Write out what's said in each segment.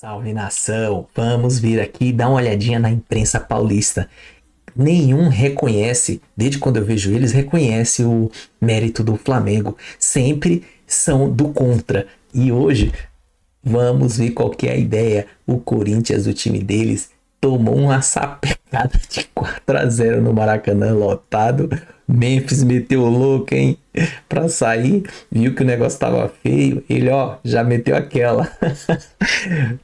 Salve nação, vamos vir aqui e dar uma olhadinha na imprensa paulista. Nenhum reconhece, desde quando eu vejo eles, reconhece o mérito do Flamengo. Sempre são do contra. E hoje, vamos ver qual que é a ideia. O Corinthians, o time deles, tomou uma sapecada de 4-0 no Maracanã lotado. Memphis meteu o louco, hein? Pra sair, viu que o negócio tava feio. Ele, já meteu aquela.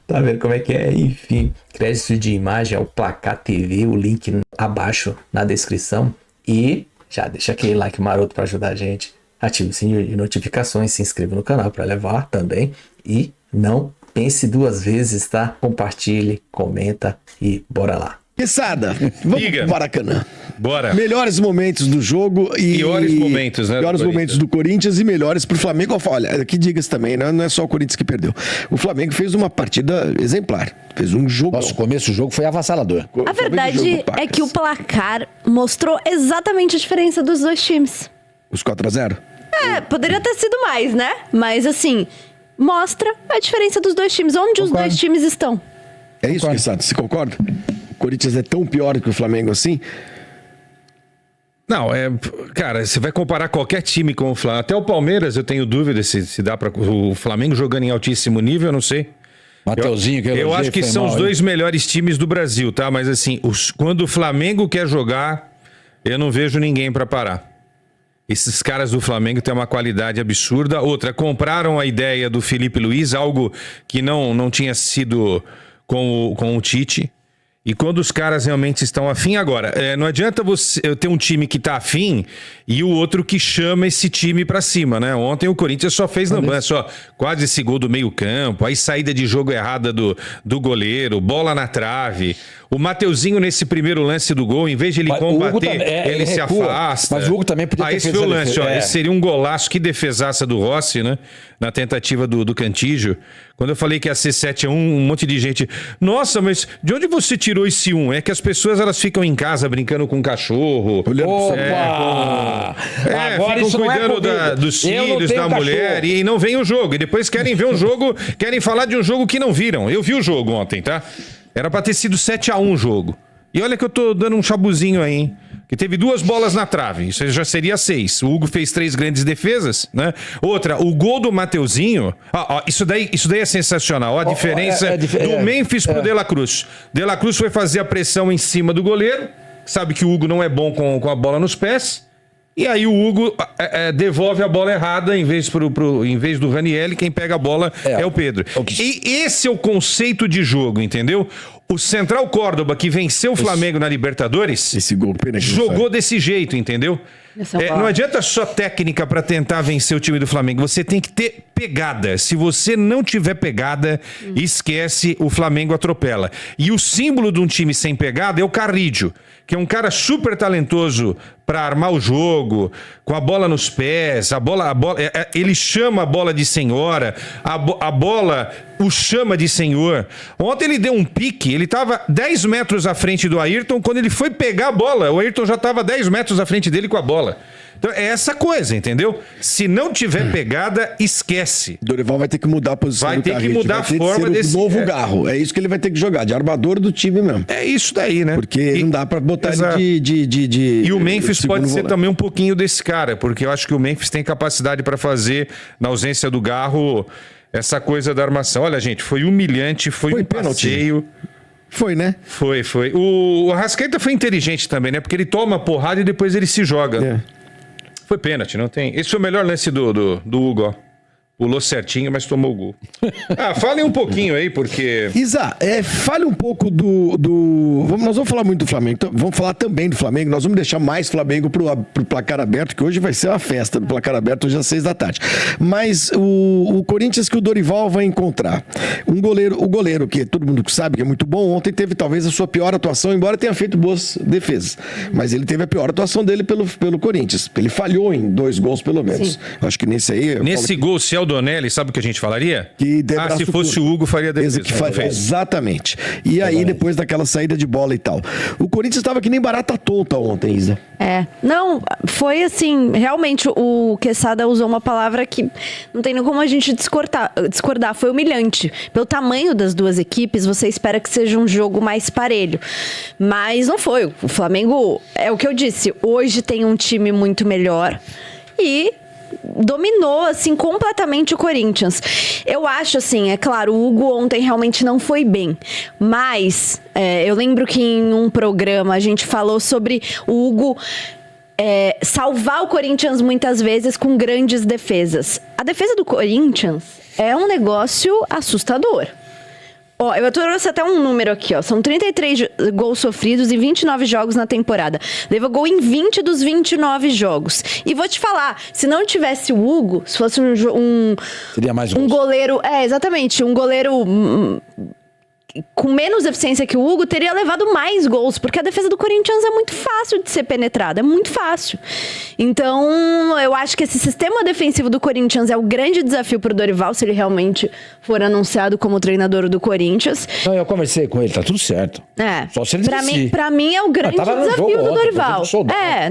Tá vendo como é que é? Enfim, crédito de imagem é o Placar TV, o link abaixo na descrição. E já deixa aquele like maroto pra ajudar a gente. Ative o sininho de notificações, se inscreva no canal para levar também. E não pense duas vezes, tá? Compartilhe, comenta e bora lá. Quesada, vamos pro Maracanã. Bora. Melhores momentos do jogo e... Piores momentos, né? Piores momentos do Corinthians e melhores pro Flamengo. Olha, aqui diga-se também, né? Não é só o Corinthians que perdeu. O Flamengo fez uma partida exemplar. Fez um jogo. Nossa, o começo do jogo foi avassalador. A verdade é que o placar mostrou exatamente a diferença dos dois times. Os 4-0? Poderia ter sido mais, né? Mas assim, mostra a diferença dos dois times. Onde os dois times estão? É isso, Quesada, você concorda? O Corinthians é tão pior que o Flamengo assim? Não, cara, você vai comparar qualquer time com o Flamengo. Até o Palmeiras, eu tenho dúvida se dá para o Flamengo jogando em altíssimo nível, eu não sei. Mateuzinho, que eu acho que são os dois melhores times do Brasil, tá? Mas assim, quando o Flamengo quer jogar, eu não vejo ninguém para parar. Esses caras do Flamengo têm uma qualidade absurda. Outra, compraram a ideia do Felipe Luiz, algo que não tinha sido com o Tite. E quando os caras realmente estão afim, agora, não adianta você ter um time que tá afim e o outro que chama esse time pra cima, né? Ontem o Corinthians só fez lambança, só quase esse gol do meio campo, aí saída de jogo errada do goleiro, bola na trave. O Mateuzinho nesse primeiro lance do gol, em vez de ele combater, ele se afasta. Mas o Hugo também podia ter esse foi o lance, esse seria um golaço, que defesaça do Rossi, né? Na tentativa do Cantígio. Quando eu falei que ia ser 7-1, um monte de gente... Nossa, mas de onde você tirou esse 1? É que as pessoas, elas ficam em casa brincando com cachorro. Opa! Agora ficam cuidando dos filhos, da mulher, e não vem o jogo. E depois querem ver um jogo, querem falar de um jogo que não viram. Eu vi o jogo ontem, tá? Era pra ter sido 7-1 o jogo. E olha que eu tô dando um chabuzinho aí, hein? Que teve 2 bolas na trave, isso já seria 6. O Hugo fez 3 grandes defesas, né? Outra, o gol do Mateuzinho, isso daí é sensacional, a diferença do Memphis pro De La Cruz. De La Cruz foi fazer a pressão em cima do goleiro, sabe que o Hugo não é bom com a bola nos pés, e aí o Hugo devolve a bola errada, em vez do Ranieri, quem pega a bola é o Pedro. E esse é o conceito de jogo, entendeu? O Central Córdoba, que venceu o Flamengo na Libertadores, esse gol, jogou desse jeito, entendeu? Não adianta só técnica para tentar vencer o time do Flamengo. Você tem que ter pegada. Se você não tiver pegada, esquece, o Flamengo atropela. E o símbolo de um time sem pegada é o Carrídio, que é um cara super talentoso para armar o jogo, com a bola nos pés, ele chama a bola de senhora, a bola o chama de senhor. Ontem ele deu um pique, ele estava 10 metros à frente do Ayrton, quando ele foi pegar a bola, o Ayrton já estava 10 metros à frente dele com a bola. Então é essa coisa, entendeu? Se não tiver pegada, esquece. Dorival vai ter que mudar a posição do Carrídio. Vai ter que mudar a forma desse... novo Garro. É isso que ele vai ter que jogar, de armador do time mesmo. É isso daí, né? Porque não dá pra botar ele de E o Memphis pode ser também um pouquinho desse cara, porque eu acho que o Memphis tem capacidade pra fazer, na ausência do Garro, essa coisa da armação. Olha, gente, foi humilhante, foi um passeio. Foi, né? Foi. O Arrascaeta foi inteligente também, né? Porque ele toma a porrada e depois ele se joga. Foi pênalti, não tem... Esse foi o melhor lance do Hugo, ó. Pulou certinho, mas tomou o gol. Falem um pouquinho aí, porque... Isa, fale um pouco nós vamos falar muito do Flamengo, então, vamos falar também do Flamengo, nós vamos deixar mais Flamengo pro placar aberto, que hoje vai ser uma festa do placar aberto, hoje às 6 da tarde. Mas o Corinthians que o Dorival vai encontrar, o goleiro que todo mundo sabe que é muito bom, ontem teve talvez a sua pior atuação, embora tenha feito boas defesas, mas ele teve a pior atuação dele pelo Corinthians. Ele falhou em 2 gols, pelo menos. Sim. Acho que nesse aí... Nesse gol, se é o Donelli, sabe o que a gente falaria? Que se fosse o Hugo, faria defesa. Exatamente. E aí, depois daquela saída de bola e tal. O Corinthians estava que nem barata tonta ontem, Isa. Não, foi assim, realmente o Quesada usou uma palavra que não tem nem como a gente discordar, foi humilhante. Pelo tamanho das duas equipes, você espera que seja um jogo mais parelho, mas não foi. O Flamengo, é o que eu disse, hoje tem um time muito melhor e dominou, assim, completamente o Corinthians. Eu acho, assim, é claro, o Hugo ontem realmente não foi bem, mas eu lembro que em um programa a gente falou sobre o Hugo salvar o Corinthians muitas vezes com grandes defesas. A defesa do Corinthians é um negócio assustador. Eu trouxe até um número aqui, são 33 gols sofridos em 29 jogos na temporada. Leva gol em 20 dos 29 jogos. E vou te falar, se não tivesse o Hugo, se fosse seria mais um goleiro... exatamente, um goleiro com menos eficiência que o Hugo, teria levado mais gols, porque a defesa do Corinthians é muito fácil de ser penetrada, é muito fácil. Então, eu acho que esse sistema defensivo do Corinthians é o grande desafio pro Dorival, se ele realmente for anunciado como treinador do Corinthians. Não, eu conversei com ele, tá tudo certo. Só se ele pra mim é o grande desafio do Dorival.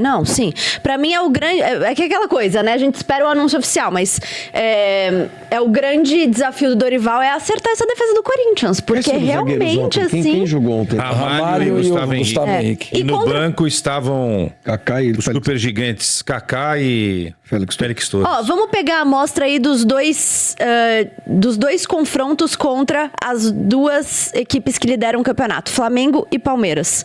Não, sim. Pra mim é o grande... É que é aquela coisa, né? A gente espera o anúncio oficial, mas é o grande desafio do Dorival é acertar essa defesa do Corinthians, porque realmente, assim... Quem jogou ontem? Ramalho e Gustavo Henrique. E no banco estavam Kaká e os super gigantes, Kaká e Félix Torres. Vamos pegar a amostra aí dos dois confrontos contra as duas equipes que lideram o campeonato, Flamengo e Palmeiras.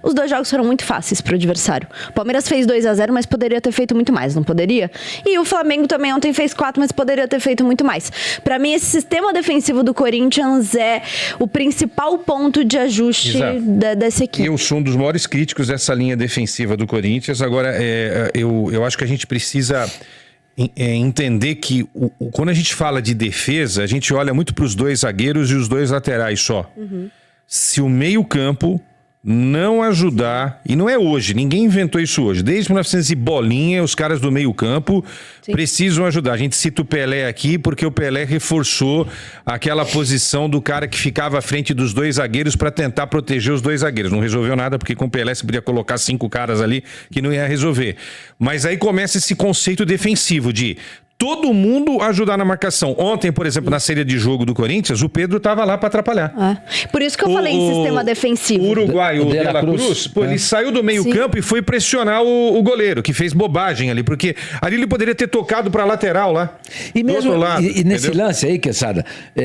Os dois jogos foram muito fáceis para o adversário. O Palmeiras fez 2-0, mas poderia ter feito muito mais, não poderia? E o Flamengo também ontem fez 4, mas poderia ter feito muito mais. Para mim, esse sistema defensivo do Corinthians é o principal ponto de ajuste dessa equipe. Eu sou um dos maiores críticos dessa linha defensiva do Corinthians. Agora, eu acho que a gente precisa entender que quando a gente fala de defesa, a gente olha muito para os dois zagueiros e os dois laterais só. Se o meio-campo não ajudar, e não é hoje, ninguém inventou isso hoje, desde 1900 e bolinha, os caras do meio campo precisam ajudar. A gente cita o Pelé aqui porque o Pelé reforçou aquela posição do cara que ficava à frente dos dois zagueiros para tentar proteger os dois zagueiros. Não resolveu nada, porque com o Pelé você podia colocar 5 caras ali que não ia resolver. Mas aí começa esse conceito defensivo de todo mundo ajudar na marcação. Ontem, por exemplo, na série de jogo do Corinthians, o Pedro estava lá para atrapalhar. Por isso que eu falei em sistema defensivo. O Uruguai, o De La Cruz, ele saiu do meio campo e foi pressionar o goleiro, que fez bobagem ali, porque ali ele poderia ter tocado para a lateral lá. E mesmo e nesse lance aí, Quesada,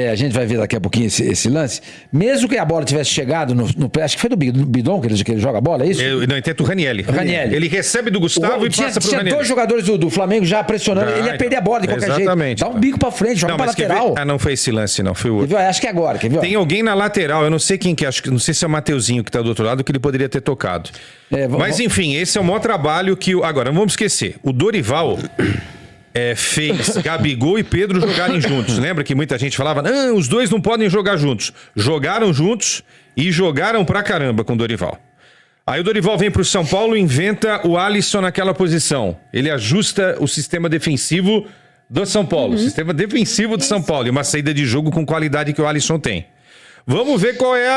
a gente vai ver daqui a pouquinho esse lance, mesmo que a bola tivesse chegado no pé, acho que foi do Bidon que ele joga a bola, é isso? Não, então é do Ranielli. Ele recebe do Gustavo e passa pro Ranielli. Tinha 2 jogadores do Flamengo já pressionando, ele ia perder a bola de qualquer jeito. Dá um bico pra frente, joga pra lateral. Não foi esse lance, não. Foi o outro. Acho que é agora, quer ver? Tem alguém na lateral, eu não sei quem que é, não sei se é o Mateuzinho que tá do outro lado, que ele poderia ter tocado. Mas enfim, esse é o maior trabalho que... Agora, não vamos esquecer, o Dorival fez Gabigol e Pedro jogarem juntos. Lembra que muita gente falava, não, os dois não podem jogar juntos. Jogaram juntos e jogaram pra caramba com o Dorival. Aí o Dorival vem pro São Paulo e inventa o Alisson naquela posição. Ele ajusta o sistema defensivo do São Paulo, sistema defensivo do São Paulo, e uma saída de jogo com qualidade que o Alisson tem. Vamos ver qual é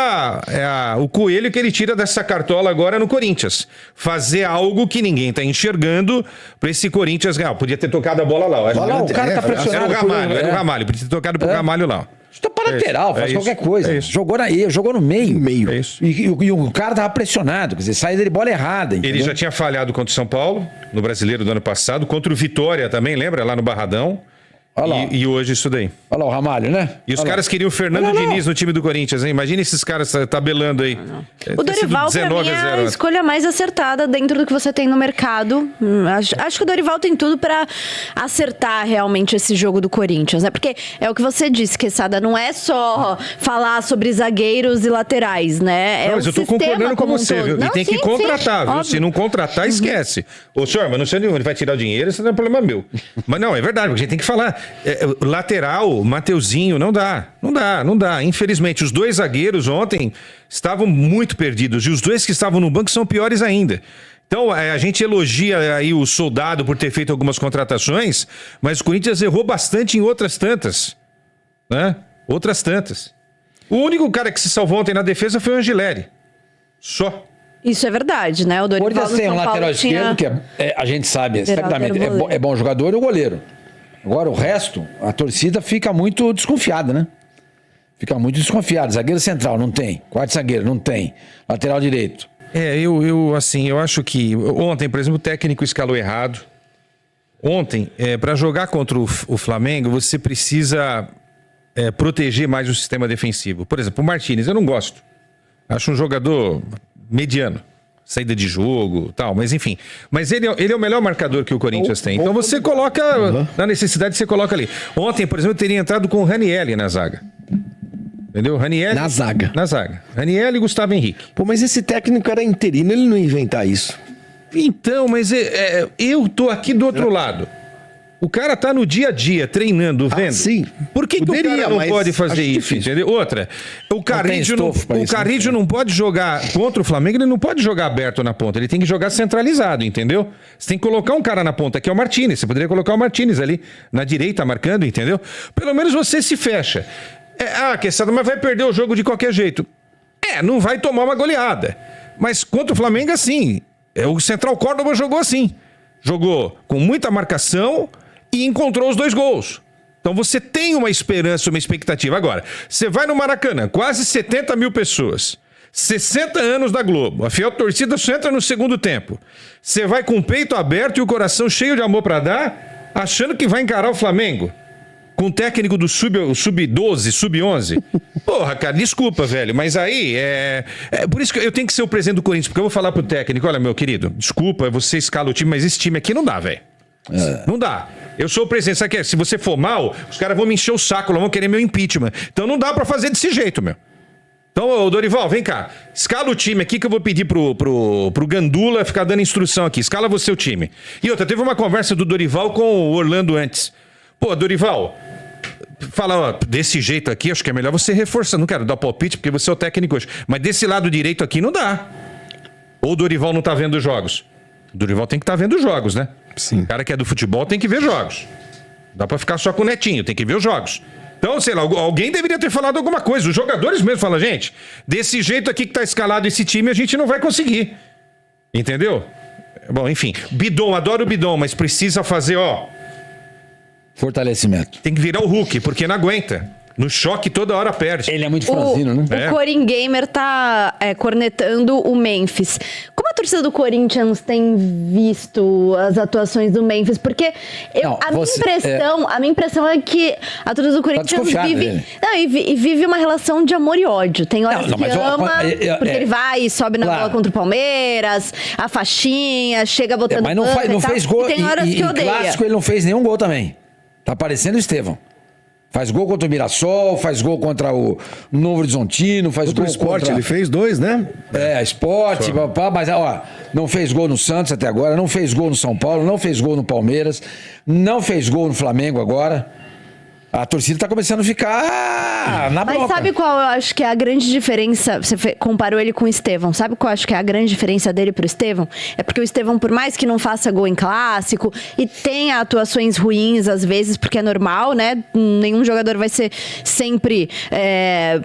o coelho que ele tira dessa cartola agora no Corinthians. Fazer algo que ninguém tá enxergando para esse Corinthians ganhar. Podia ter tocado a bola lá. O cara tá pressionado. Era o Ramalho. Podia ter tocado pro Ramalho lá. Chuta para lateral, faz qualquer coisa. Jogou no meio. É isso. E o cara tava pressionado, quer dizer, saída de bola errada. Entendeu? Ele já tinha falhado contra o São Paulo, no Brasileiro do ano passado, contra o Vitória também, lembra? Lá no Barradão. E hoje isso daí. Olha lá o Ramalho, né? E os caras queriam o Fernando Diniz no time do Corinthians, hein? Imagina esses caras tabelando aí. O Dorival, pra mim, é a escolha mais acertada dentro do que você tem no mercado. Acho que o Dorival tem tudo pra acertar realmente esse jogo do Corinthians, né? Porque é o que você disse, Quesada, não é só falar sobre zagueiros e laterais, né? Mas eu tô concordando com você, viu? E tem que contratar, viu? Se não contratar, esquece. Ô, senhor, mas não sei onde ele vai tirar o dinheiro, isso não é problema meu. Mas não, é verdade, porque a gente tem que falar. Lateral, Mateuzinho, não dá. Infelizmente, os dois zagueiros ontem estavam muito perdidos. E os dois que estavam no banco são piores ainda. Então, a gente elogia aí o Soldado por ter feito algumas contratações, mas o Corinthians errou bastante em outras tantas, né? Outras tantas. O único cara que se salvou ontem na defesa foi o Angileri. Só. Isso é verdade, né? O Dorival Corinthians tem um lateral esquerdo que a gente sabe, certamente, é bom jogador e o goleiro. Agora, o resto, a torcida fica muito desconfiada, né? Fica muito desconfiada. Zagueiro central, não tem. Quarto zagueiro, não tem. Lateral direito. Eu acho que ontem, por exemplo, o técnico escalou errado. Ontem, para jogar contra o Flamengo, você precisa proteger mais o sistema defensivo. Por exemplo, o Martínez, eu não gosto. Acho um jogador mediano. Saída de jogo, tal, mas enfim. Mas ele é o melhor marcador que o Corinthians tem. Então você coloca, na necessidade, você coloca ali. Ontem, por exemplo, eu teria entrado com o Ranieri na zaga. Entendeu? Ranieri. Na zaga. Ranieri e Gustavo Henrique. Pô, mas esse técnico era interino, ele não ia inventar isso. Então, mas eu tô aqui do outro lado. O cara tá no dia a dia, treinando, vendo. Sim. Por que o cara não pode fazer isso, entendeu? Outra, o Carrillo não pode jogar contra o Flamengo, ele não pode jogar aberto na ponta, ele tem que jogar centralizado, entendeu? Você tem que colocar um cara na ponta, que é o Martínez. Você poderia colocar o Martínez ali, na direita, marcando, entendeu? Pelo menos você se fecha. Quesada, mas vai perder o jogo de qualquer jeito. Não vai tomar uma goleada. Mas contra o Flamengo, assim. O Central Córdoba jogou assim. Jogou com muita marcação e encontrou os 2 gols. Então você tem uma esperança, uma expectativa. Agora, você vai no Maracanã, quase 70 mil pessoas. 60 anos da Globo. A fiel torcida só entra no segundo tempo. Você vai com o peito aberto e o coração cheio de amor para dar, achando que vai encarar o Flamengo. Com o técnico do sub-12, sub-11. Porra, cara, desculpa, velho, mas aí por isso que eu tenho que ser o presidente do Corinthians, porque eu vou falar pro técnico, olha, meu querido, desculpa, você escala o time, mas esse time aqui não dá, velho. Não dá. Eu sou o presidente, sabe o que é? Se você for mal, os caras vão me encher o saco, vão querer meu impeachment. Então não dá pra fazer desse jeito, meu. Então, ô Dorival, vem cá. Escala o time aqui que eu vou pedir pro Gandula ficar dando instrução aqui. Escala você o time. E outra, teve uma conversa do Dorival com o Orlando antes. Pô, Dorival, fala, desse jeito aqui, acho que é melhor você reforçar. Não quero dar palpite, porque você é o técnico hoje. Mas desse lado direito aqui não dá. Ou o Dorival não tá vendo os jogos? O Dorival tem que estar vendo os jogos, né? Sim. O cara que é do futebol tem que ver jogos. Não dá pra ficar só com o Netinho, tem que ver os jogos. Então, sei lá, alguém deveria ter falado alguma coisa. Os jogadores mesmo falam, gente, desse jeito aqui que tá escalado esse time, a gente não vai conseguir. Entendeu? Bom, enfim. Bidon, adoro o Bidon, mas precisa fazer, fortalecimento. Tem que virar o Hulk, porque não aguenta. No choque toda hora perde. Ele é muito franzino, né? O Coringamer tá cornetando o Memphis. Como a torcida do Corinthians tem visto as atuações do Memphis? Porque a minha impressão é que a torcida do Corinthians vive uma relação de amor e ódio. Tem horas que ama, porque ele vai e sobe na bola contra o Palmeiras, a faixinha, chega botando mas não fez gol. E tem horas que odeia. Clássico ele não fez nenhum gol também. Tá parecendo o Estevão. Faz gol contra o Mirassol, faz gol contra o Novo Horizontino, faz gol contra... Ele fez 2, né? Sport, mas não fez gol no Santos até agora, não fez gol no São Paulo, não fez gol no Palmeiras, não fez gol no Flamengo agora. A torcida tá começando a ficar na bronca. Mas sabe qual eu acho que é a grande diferença? Você comparou ele com o Estevão. Sabe qual eu acho que é a grande diferença dele pro Estevão? É porque o Estevão, por mais que não faça gol em clássico e tenha atuações ruins às vezes, porque é normal, né? Nenhum jogador vai ser sempre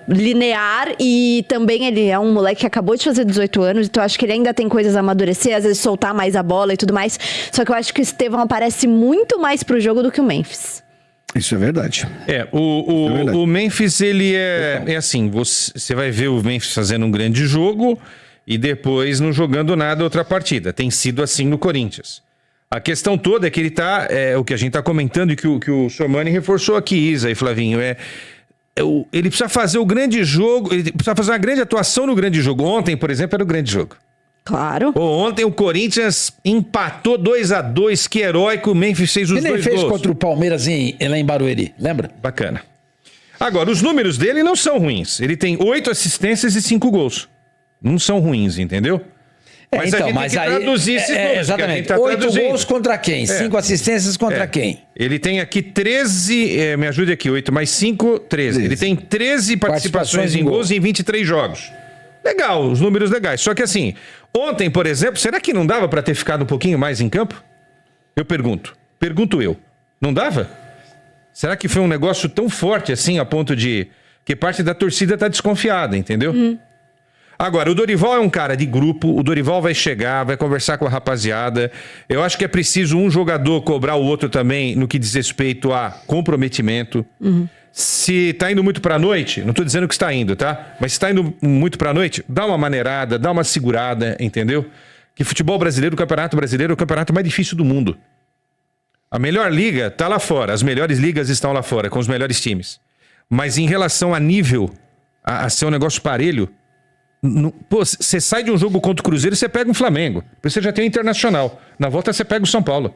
linear, e também ele é um moleque que acabou de fazer 18 anos, então eu acho que ele ainda tem coisas a amadurecer, às vezes soltar mais a bola e tudo mais. Só que eu acho que o Estevão aparece muito mais pro jogo do que o Memphis. Isso é verdade. O Memphis, ele é assim, você vai ver o Memphis fazendo um grande jogo e depois não jogando nada outra partida. Tem sido assim no Corinthians. A questão toda é que ele tá, o que a gente tá comentando e que o Sormani reforçou aqui, Isa e Flavinho, ele precisa fazer o grande jogo, ele precisa fazer uma grande atuação no grande jogo. Ontem, por exemplo, era o grande jogo. Claro. Ontem o Corinthians empatou 2-2, que heróico, o Memphis fez os 2 gols. Ele fez contra o Palmeiras lá em Barueri, lembra? Bacana. Agora, os números dele não são ruins. Ele tem 8 assistências e 5 gols. Não são ruins, enteu? Mas então, a gente tem que traduzir esses números. Exatamente. 8 gols contra quem? 5 assistências contra quem? Ele tem aqui 13... me ajude aqui. 8 mais 5, 13. Ele tem 13 participações em gols em 23 jogos. Legal, os números legais. Só que assim, ontem, por exemplo, será que não dava para ter ficado um pouquinho mais em campo? Eu pergunto eu. Não dava? Será que foi um negócio tão forte assim, a ponto de que parte da torcida tá desconfiada, entendeu? Agora, o Dorival é um cara de grupo, o Dorival vai chegar, vai conversar com a rapaziada. Eu acho que é preciso um jogador cobrar o outro também no que diz respeito a comprometimento. Se tá indo muito pra noite, não tô dizendo que está indo, tá? Mas se tá indo muito pra noite, dá uma maneirada, dá uma segurada, entendeu? Que futebol brasileiro, o campeonato brasileiro é o campeonato mais difícil do mundo. A melhor liga tá lá fora, as melhores ligas estão lá fora, com os melhores times. Mas em relação a nível, a ser um negócio parelho, pô, você sai de um jogo contra o Cruzeiro e você pega um Flamengo. Depois você já tem o Internacional. Na volta você pega o São Paulo.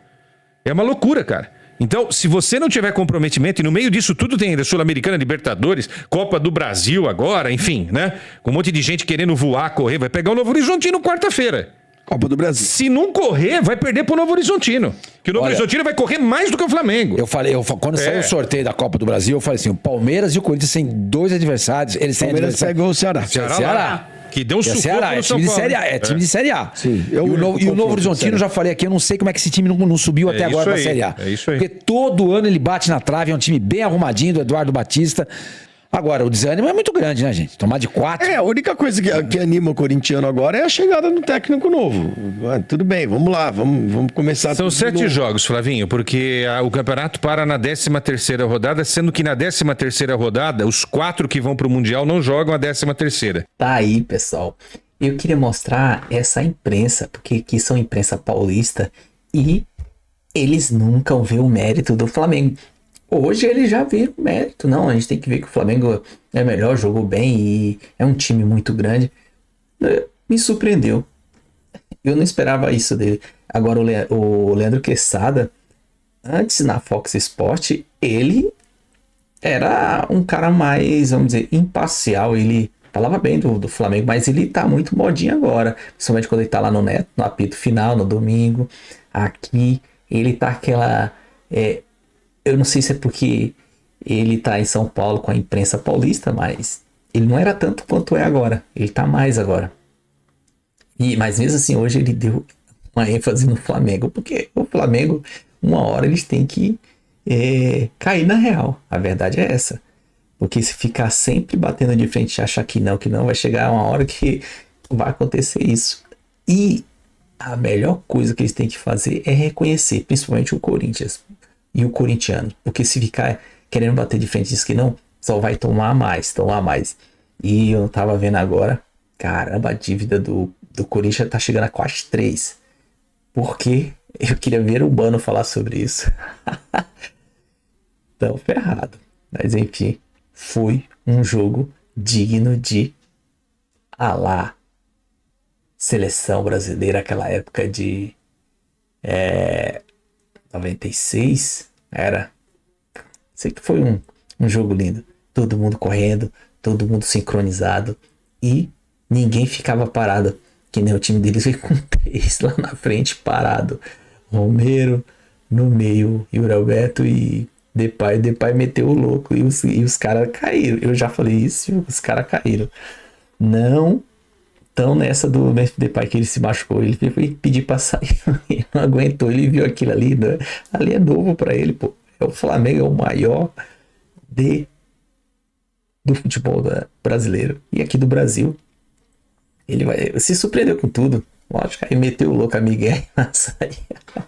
É uma loucura, cara. Então, se você não tiver comprometimento, e no meio disso tudo tem ainda Sul-Americana, Libertadores, Copa do Brasil agora, enfim, né? Com um monte de gente querendo voar, correr, vai pegar o Novo Horizontino quarta-feira. Copa do Brasil. Se não correr, vai perder pro Novo Horizontino. Que o Novo Horizontino vai correr mais do que o Flamengo. Quando saiu o sorteio da Copa do Brasil, eu falei assim, o Palmeiras e o Corinthians têm 2 adversários. Eles têm Palmeiras segue o Ceará. Ceará. Que deu um sufoco no São Paulo. É time de Série A. Sim. E o Novo Horizontino, já falei aqui, eu não sei como é que esse time não subiu até agora pra Série A. É isso aí. Porque todo ano ele bate na trave, é um time bem arrumadinho do Eduardo Batista. Agora, o desânimo é muito grande, né, gente? Tomar de 4. A única coisa que anima o corintiano agora é a chegada do técnico novo. Tudo bem, vamos lá, vamos começar. São 7 jogos, Flavinho, porque o campeonato para na 13ª rodada, sendo que na 13ª rodada, os 4 que vão pro Mundial não jogam a 13ª. Tá aí, pessoal. Eu queria mostrar essa imprensa, porque aqui são imprensa paulista e eles nunca vê o mérito do Flamengo. Hoje eles já viram o mérito. Não, a gente tem que ver que o Flamengo é melhor, jogou bem e é um time muito grande. Me surpreendeu. Eu não esperava isso dele. Agora o Leandro Quesada, antes na Fox Sport, ele era um cara mais, vamos dizer, imparcial. Ele falava bem do Flamengo, mas ele tá muito modinho agora. Principalmente quando ele tá lá no apito final, no domingo. Aqui, ele tá aquela... eu não sei se é porque ele tá em São Paulo com a imprensa paulista, mas ele não era tanto quanto é agora. Ele tá mais agora. Mas mesmo assim, hoje ele deu uma ênfase no Flamengo, porque o Flamengo, uma hora eles têm que cair na real. A verdade é essa. Porque se ficar sempre batendo de frente e achar que não, vai chegar uma hora que vai acontecer isso. E a melhor coisa que eles têm que fazer é reconhecer, principalmente o Corinthians e o corintiano. Porque se ficar querendo bater de frente e diz que não, só vai tomar mais. E eu tava vendo agora, caramba, a dívida do Corinthians tá chegando a quase 3. Porque eu queria ver o Bano falar sobre isso. Tão ferrado. Mas enfim, foi um jogo digno de seleção brasileira, aquela época de 96, era. Sei que foi um jogo lindo. Todo mundo correndo, todo mundo sincronizado e ninguém ficava parado. Que nem o time deles foi com 3 lá na frente parado. Romero no meio, Yuri Alberto e Depay meteu o louco e os caras caíram. Eu já falei isso, os caras caíram. Não tão nessa do Depay que ele se machucou. Ele foi pedir pra sair, ele não aguentou. Ele viu aquilo ali, né? Ali é novo pra ele, pô. O Flamengo é o maior do futebol brasileiro. E aqui do Brasil, ele se surpreendeu com tudo. Lógico, aí meteu o louco a Miguel na saída.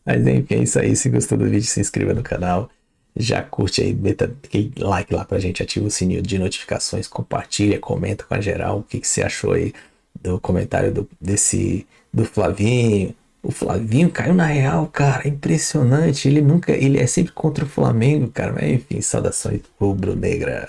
Mas enfim, é isso aí. Se gostou do vídeo, se inscreva no canal. Já curte aí, meta like lá pra gente, ativa o sininho de notificações, compartilha, comenta com a geral o que você achou aí do comentário do Flavinho. O Flavinho caiu na real, cara, impressionante. Ele é sempre contra o Flamengo, cara. Mas enfim, saudações rubro-negra.